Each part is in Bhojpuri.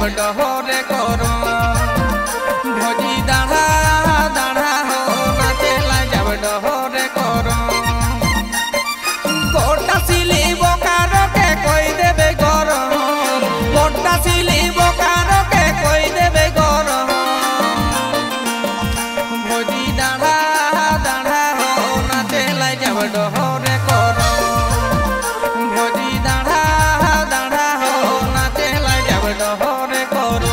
जब डहरे करो भोजी दाढ़ा दाढ़ा हो नाचेला जब डहरे करो गोटा सिली बोकारो के कोई देबे गरम गोटा सिली बोकारो के कोई देबे गरम भोजी दाढ़ा दाढ़ा हो नाचेला जब डहरे करो भोजी दाढ़ा दाढ़ा हो नाचेला जब डहरे करो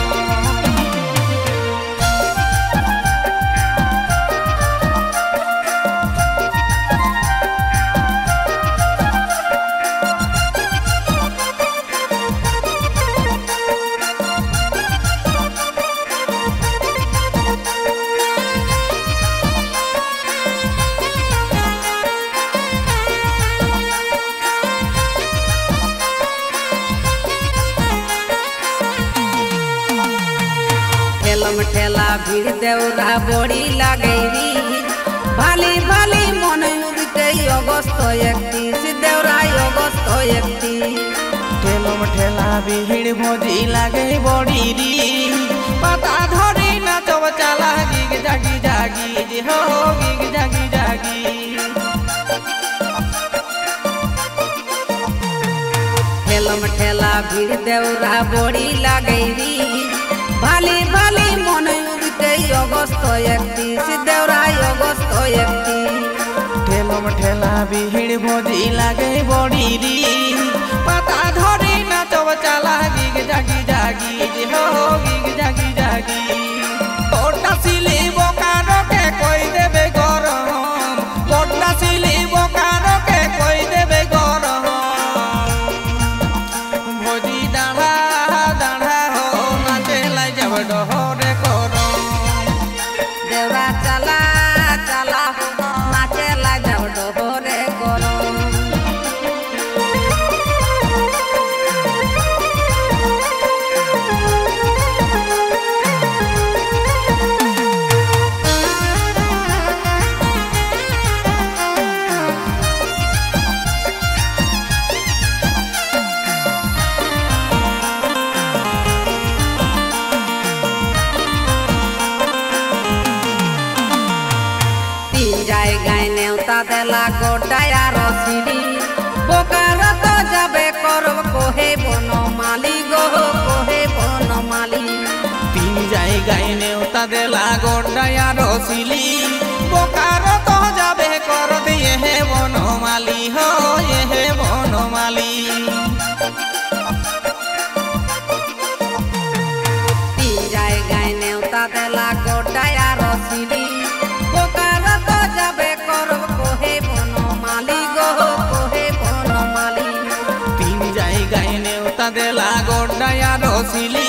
ठेला भीड़ देवरा बड़ी लगेरी भाली भाली मन उड़ते अगस्त 31 देवरा अगस्त 31 ठेला भीड़ भोजी लागे बड़ी री पता धरी नाचब चला गिग जागी जागी जी हो गिग जागी जागी ठेला भीड़ देवरा बड़ी लगेरी भाली भाली मन उड़ते अगस्त 31 देवरा अगस्त 31 ठेला भीड़ भोजी लागे बड़ी री पता धरी नाचब चला गिग जागी जागी जी हो गिग जागी जागी गोटा सिली बोकारो के कोई देबे गरम गोटा सिली बोकारो के कोई देबे गरम भोजी दाढ़ा दाढ़ा हो नाचेला जब डहरे करो देवरा चला चला नाचेला जब डहरे करो देला गोटाया रसिली बोकार तो जाबे करब कोहे बनमाली गो कोहे बनमाली तीन जायगाय नेवता देला गोटाया रसिली बोकार तो जाबे कर दिए हे बनमाली हो ये हे बनमाली तीन जायगाय नेवता देला गोटाया रसिली बोकार तो जाबे करब कोहे बनमाली गो कोहे बनमाली तीन जायगाय नेवता देला गोटाया रसिली